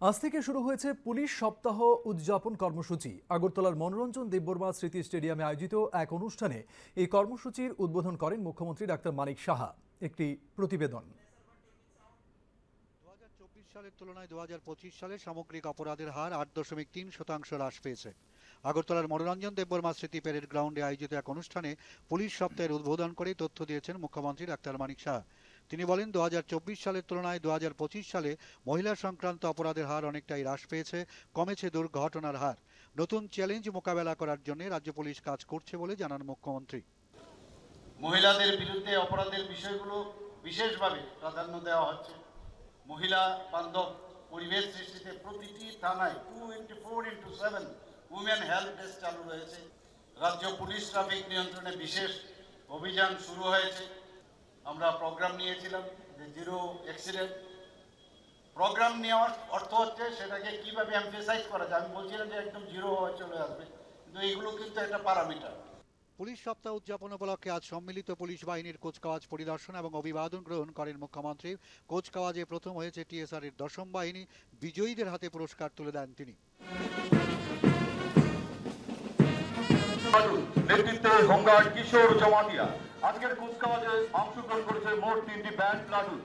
আজ থেকে শুরু হয়েছে পুলিশ সপ্তাহ উদযাপন কর্মসূচি। আগরতলার মনোরঞ্জন দেববর্মা স্মৃতি স্টেডিয়ামে আয়োজিত এক অনুষ্ঠানে এই কর্মসূচির উদ্বোধন করেন মুখ্যমন্ত্রী ডাক্তার মানিক সাহা। একটি প্রতিবেদন। 2024 সালের তুলনায় 2025 সালে সামগ্রিক অপরাধের হার 8.3% হ্রাস পেয়েছে। আগরতলার মনোরঞ্জন দেববর্মা স্মৃতি প্যারেড গ্রাউন্ডে আয়োজিত এক অনুষ্ঠানে পুলিশ সপ্তাহের উদ্বোধন করে তথ্য দিয়েছেন মুখ্যমন্ত্রী ডাক্তার মানিক সাহা। তিনি বলেন, 2024 সালের তুলনায় 2025 সালে মহিলা সংক্রান্ত অপরাধের হার অনেকটাই হ্রাস পেয়েছে, কমেছে দুর্ঘটনার হার। নতুন চ্যালেঞ্জ মোকাবেলা করার জন্য রাজ্য পুলিশ কাজ করছে বলে জানান মুখ্যমন্ত্রী। মহিলাদের বিরুদ্ধে অপরাধের বিষয়গুলো বিশেষভাবে প্রাধান্য দেওয়া হচ্ছে। মহিলা বান্ধব পরিবেশ সৃষ্টিতে প্রতিটি থানায় 24x7 উমেন হেল্প ডেস্ক চালু রয়েছে। রাজ্য পুলিশ ট্রাফিক নিয়ন্ত্রণে বিশেষ অভিযান শুরু হয়েছে। আমরা প্রোগ্রাম নিয়েছিলাম যে জিরো অ্যাক্সিডেন্ট। প্রোগ্রাম নেওয়ার অর্থ হচ্ছে সেটাকে কিভাবে এমফেসাইজ করা যায়। আমি বলছিলাম যে একদম জিরো হয়ে চলে আসবে, কিন্তু এইগুলো কিন্তু একটা প্যারামিটার। পুলিশ সপ্তাহ উদযাপন উপলক্ষে আজ সম্মিলিত পুলিশ বাহিনীর কুচকাওয়াজ পরিদর্শন এবং অভিবাদন গ্রহণ করেন মুখ্যমন্ত্রী। কুচকাওয়াজে প্রথম হয়েছে টিএসআর এর 10ম বাহিনী। বিজয়ীদের হাতে পুরস্কার তুলে দেন তিনি। নেতৃত্বে হোমগার্ড কিশোর জমাতিয়া আজকের কুচকাওয়াজে অংশগ্রহণ করেছে মোট 3টি ব্যান্ড প্লাটুন।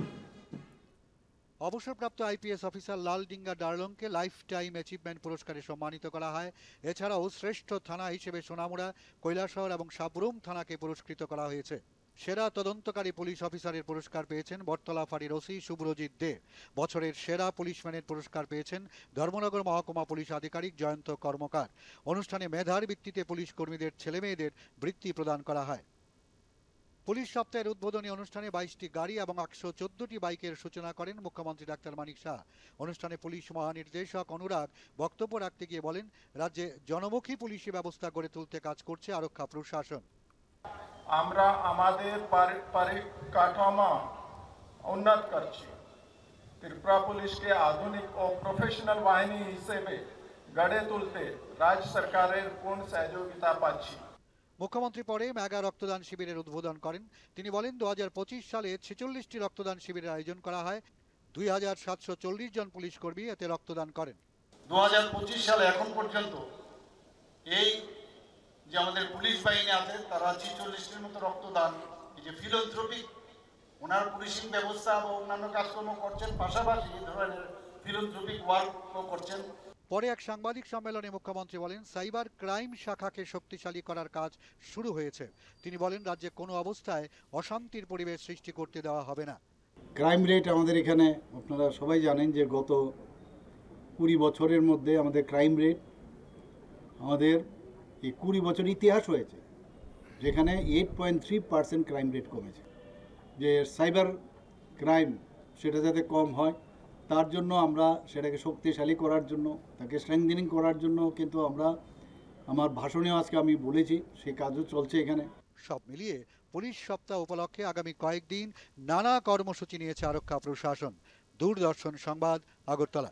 অবসরপ্রাপ্ত আইপিএস অফিসার লাল ডিঙ্গা ডার্লংকে লাইফ টাইম অ্যাচিভমেন্ট পুরস্কারে সম্মানিত করা হয়। এছাড়াও শ্রেষ্ঠ থানা হিসেবে সোনামুড়া, কৈলাসহর এবং সাবরুম থানাকে পুরস্কৃত করা হয়েছে। সেরা তদন্তকারী পুলিশ অফিসারের পুরস্কার পেয়েছেন বটতলা ফাঁড়ির ওসি শুভ্রজিৎ দে। বছরের সেরা পুলিশম্যানের পুরস্কার পেয়েছেন ধর্মনগর মহকুমা পুলিশ আধিকারিক জয়ন্ত কর্মকার। অনুষ্ঠানে মেধার ভিত্তিতে পুলিশ কর্মীদের ছেলেমেয়েদের বৃত্তি প্রদান করা হয়। পুলিশ সপ্তাহের উদ্বোধনী অনুষ্ঠানে 22টি গাড়ি এবং 114টি বাইকের সূচনা করেন মুখ্যমন্ত্রী ডাক্তার মানিক সাহা। অনুষ্ঠানে পুলিশ মহানির্দেশক অনুরাগ বক্তব্য রাখতে গিয়ে বলেন, রাজ্যে জনমুখী পুলিশি ব্যবস্থা গড়ে তুলতে কাজ করছে আরক্ষা প্রশাসন। আমরা আমাদের পরিকাঠামো উন্নত করছি। ত্রিপুরা পুলিশকে আধুনিক ও প্রফেশনাল বাহিনী হিসেবে গড়ে তুলতে রাজ্য সরকারের পূর্ণ সহযোগিতা পাচ্ছি। মুখ্যমন্ত্রী পরে মেগা রক্তদান শিবিরের উদ্বোধন করেন। তিনি বলেন, 2025 সালে 46টি রক্তদান শিবিরের আয়োজন করা হয়। 2740 জন পুলিশ কর্মী এতে রক্তদান করেন। 2025 সালে এখন পর্যন্ত এই যে আমাদের পুলিশ বাহিনী আছে তারা 46টির মতো রক্তদান, এই যে ফিলোন্থ্রপিক ওনার পুলিশিং ব্যবস্থা বা অন্যান্য কাজকর্ম করছেন, পাশাপাশি এই ধরনের ফিলোন্থ্রপিক ওয়ার্কও করছেন। পরে এক সাংবাদিক সম্মেলনে মুখ্যমন্ত্রী বলেন, সাইবার ক্রাইম শাখাকে শক্তিশালী করার কাজ শুরু হয়েছে। তিনি বলেন, রাজ্যে কোনো অবস্থায় অশান্তির পরিবেশ সৃষ্টি করতে দেওয়া হবে না। ক্রাইম রেট আমাদের এখানে আপনারা সবাই জানেন যে গত 20 বছরের মধ্যে আমাদের ক্রাইম রেট আমাদের এই 20 বছর ইতিহাস হয়েছে যেখানে 8.3% ক্রাইম রেট কমেছে। যে সাইবার ক্রাইম সেটা যাতে কম হয় তার জন্য আমরা সেটাকে শক্তিশালী করার জন্য, তাকে স্ট্রেংথেনিং করার জন্য কিন্তু আমরা আমার ভাষণেও আজকে আমি বলেছি, সেই কাজও চলছে এখানে। সব মিলিয়ে পুলিশ সপ্তাহ উপলক্ষে আগামী কয়েকদিন নানা কর্মসূচি নিয়েছে আরক্ষা প্রশাসন। দূরদর্শন সংবাদ, আগরতলা।